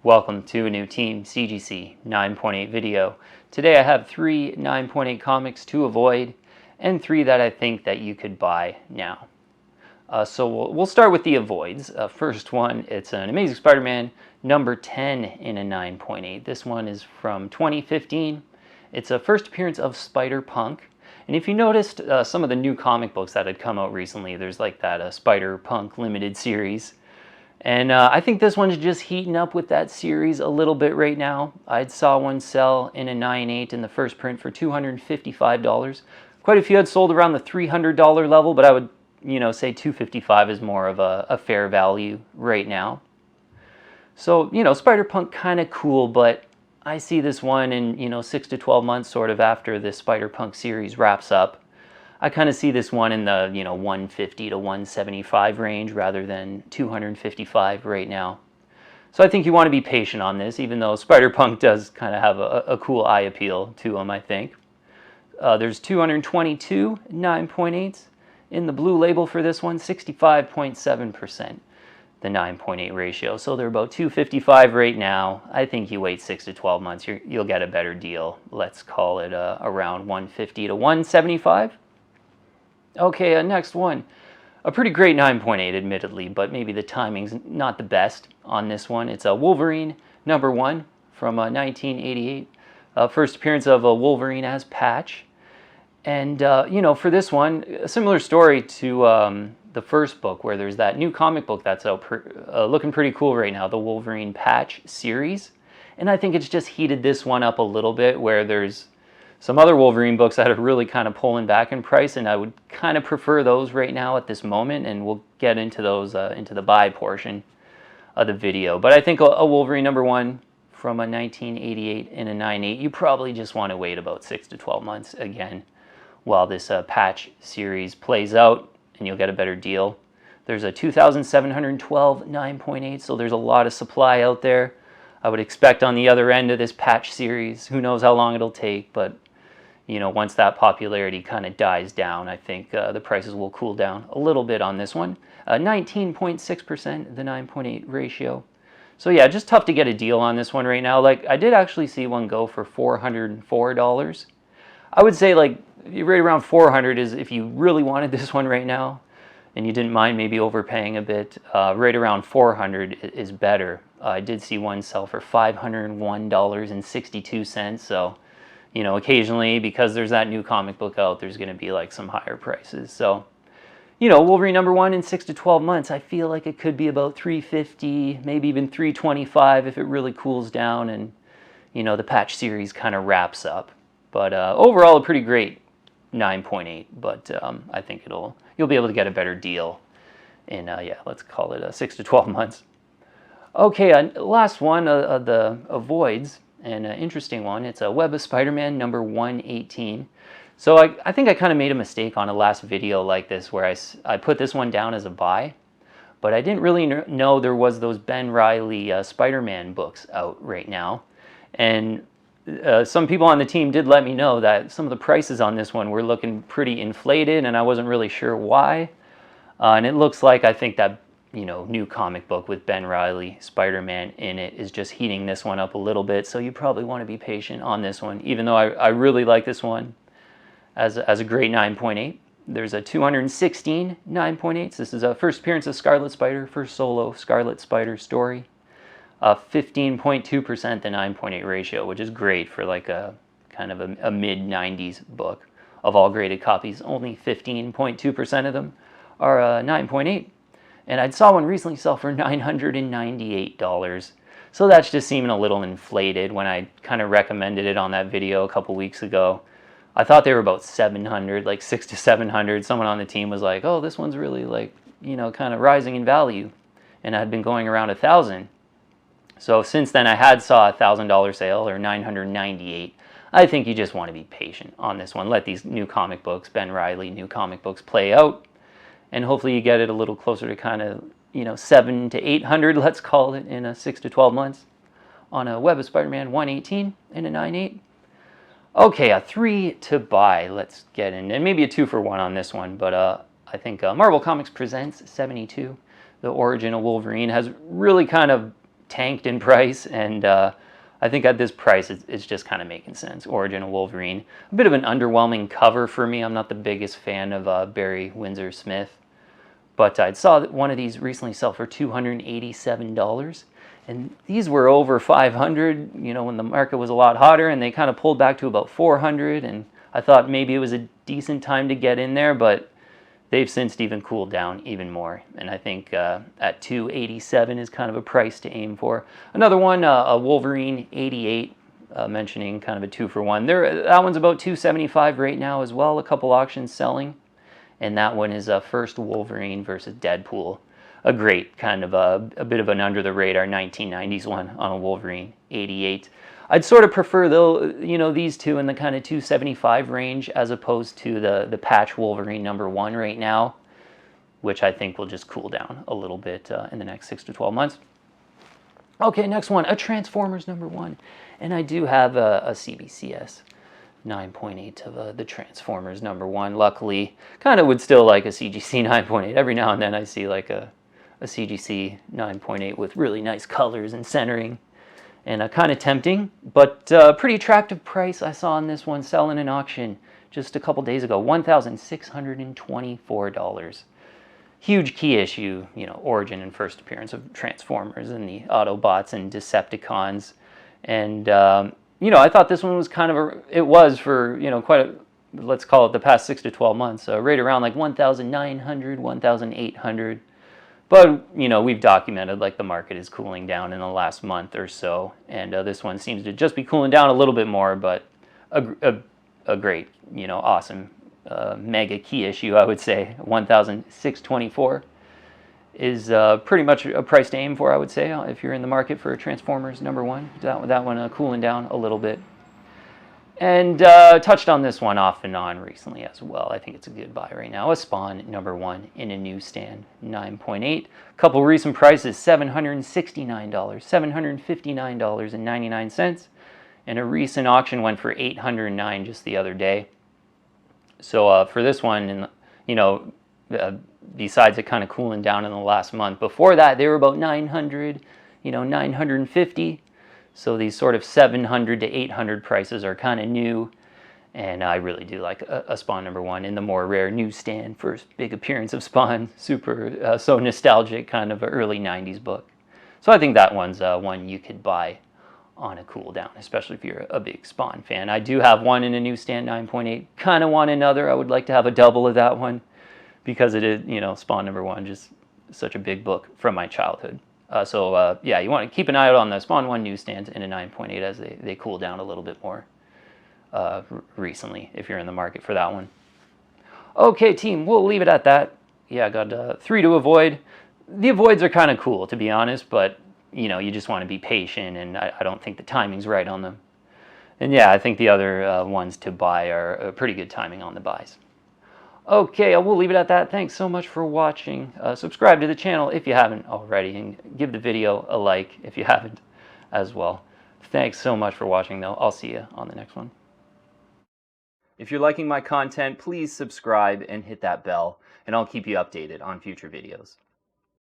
Welcome to a new Team CGC 9.8 video. Today I have 3 9.8 comics to avoid and 3 that I think that you could buy now. So we'll start with the avoids. First one, it's an Amazing Spider-Man number 10 in a 9.8. This one is from 2015. It's a first appearance of Spider-Punk. And if you noticed some of the new comic books that had come out recently, there's like that Spider-Punk limited series. And I think this one's just heating up with that series a little bit right now. I saw one sell in a 9.8 in the first print for $255. Quite a few had sold around the $300 level, but I would, say $255 is more of a fair value right now. So, Spider-Punk kind of cool, but I see this one in, 6 to 12 months sort of after this Spider-Punk series wraps up. I kind of see this one in the 150 to 175 range rather than 255 right now. So I think you want to be patient on this, even though Spider-Punk does kind of have a cool eye appeal to him, I think. There's 222 9.8s in the blue label for this one, 65.7%, the 9.8 ratio. So they're about 255 right now. I think you wait 6 to 12 months, you'll get a better deal. Let's call it around 150 to 175. Okay, next one. A pretty great 9.8, admittedly, but maybe the timing's not the best on this one. It's a Wolverine number 1 from 1988. First appearance of a Wolverine as Patch. And, for this one, a similar story to the first book, where there's that new comic book that's out looking pretty cool right now, the Wolverine Patch series. And I think it's just heated this one up a little bit, where there's some other Wolverine books that are really kind of pulling back in price, and I would kind of prefer those right now at this moment, and we'll get into those into the buy portion of the video. But I think a Wolverine number 1 from a 1988 in a 9.8, you probably just want to wait about 6 to 12 months again while this Patch series plays out, and you'll get a better deal. There's a 2,712 9.8, so there's a lot of supply out there. I would expect on the other end of this Patch series, who knows how long it'll take, but once that popularity kind of dies down, I think the prices will cool down a little bit on this one. 19.6%, the 9.8 ratio. So yeah, just tough to get a deal on this one right now. Like, I did actually see one go for $404. I would say like right around 400 is if you really wanted this one right now and you didn't mind maybe overpaying a bit. Right around 400 is better. I did see one sell for $501.62, so occasionally, because there's that new comic book out, there's going to be like some higher prices. So, Wolverine number 1 in 6 to 12 months, I feel like it could be about $350, maybe even $325 if it really cools down and, the Patch series kind of wraps up. But overall, a pretty great 9.8, but I think you'll be able to get a better deal in, let's call it 6 to 12 months. Okay, last one of the avoids. And an interesting one. It's a Web of Spider-Man number 118. So I think I kind of made a mistake on a last video like this where I put this one down as a buy, but I didn't really know there was those Ben Reilly Spider-Man books out right now. And some people on the team did let me know that some of the prices on this one were looking pretty inflated, and I wasn't really sure why. And it looks like I think that new comic book with Ben Reilly Spider-Man in it is just heating this one up a little bit, so you probably want to be patient on this one, even though I really like this one as a great 9.8. There's a 216 9.8s. This is a first appearance of Scarlet Spider, first solo Scarlet Spider story. 15.2% the 9.8 ratio, which is great for like a kind of a mid-90s book. Of all graded copies, only 15.2% of them are 9.8. And I saw one recently sell for $998. So that's just seeming a little inflated when I kind of recommended it on that video a couple weeks ago. I thought they were about 700, like 6 to 700. Someone on the team was like, oh, this one's really like, kind of rising in value. And I'd been going around 1,000. So since then I had saw a $1,000 sale or 998. I think you just want to be patient on this one. Let these new comic books, Ben Reilly new comic books, play out. And hopefully you get it a little closer to kind of, 7 to 800, let's call it, in 6 to 12 months on a Web of Spider-Man 118 in a 9.8. Okay, a 3 to buy. Let's get in. And maybe a 2 for 1 on this one. But I think Marvel Comics Presents 72, the origin of Wolverine, has really kind of tanked in price, and I think at this price it's just kind of making sense. Origin of Wolverine. A bit of an underwhelming cover for me. I'm not the biggest fan of Barry Windsor Smith, but I saw that one of these recently sell for $287, and these were over 500, you know, when the market was a lot hotter, and they kind of pulled back to about 400, and I thought maybe it was a decent time to get in there, but they've since even cooled down even more, and I think at $287 is kind of a price to aim for. Another one, a Wolverine 88, mentioning kind of a 2-for-1. That one's about $275 right now as well. A couple auctions selling, and that one is first Wolverine versus Deadpool. A great kind of a bit of an under the radar 1990s one on a Wolverine 88. I'd sort of prefer though, you know, these two in the kind of 275 range as opposed to the patch Wolverine #1 right now, which I think will just cool down a little bit in the next 6 to 12 months. Okay, next one, a Transformers #1, and I do have a CBCS 9.8 of the Transformers #1. Luckily, kind of would still like a CGC 9.8. Every now and then I see like a CGC 9.8 with really nice colors and centering, and kind of tempting, but pretty attractive price I saw on this one selling in auction just a couple days ago, $1,624. Huge key issue, you know, origin and first appearance of Transformers and the Autobots and Decepticons, and you know, I thought this one was kind of it was for, you know, quite a, let's call it the past 6 to 12 months, right around like 1,900, 1,800. But, you know, we've documented like the market is cooling down in the last month or so, and this one seems to just be cooling down a little bit more, but a great, you know, awesome mega key issue, I would say. 1,624 is pretty much a price to aim for, I would say, if you're in the market for a Transformers #1. That one cooling down a little bit. And touched on this one off and on recently as well. I think it's a good buy right now. A Spawn #1 in a newsstand, 9.8. Couple recent prices, $769, $759.99. And a recent auction went for $809 just the other day. So for this one, you know, besides it kind of cooling down in the last month, before that they were about 900, you know, 950. So these sort of 700 to 800 prices are kind of new, and I really do like a Spawn #1 in the more rare newsstand first big appearance of Spawn. Super so nostalgic, kind of an early 90s book. So I think that one's one you could buy on a cool down, especially if you're a big Spawn fan. I do have one in a newsstand 9.8. Kind of want another. I would like to have a double of that one because it is, you know, Spawn #1, just such a big book from my childhood. Yeah, you want to keep an eye out on the Spawn 1 newsstands in a 9.8 as they cool down a little bit more recently if you're in the market for that one. Okay, team, we'll leave it at that. Yeah, I got 3 to avoid. The avoids are kind of cool, to be honest, but, you know, you just want to be patient, and I don't think the timing's right on them. And yeah, I think the other ones to buy are pretty good timing on the buys. Okay, we'll leave it at that. Thanks so much for watching. Subscribe to the channel if you haven't already, and give the video a like if you haven't as well. Thanks so much for watching, though. I'll see you on the next one. If you're liking my content, please subscribe and hit that bell, and I'll keep you updated on future videos.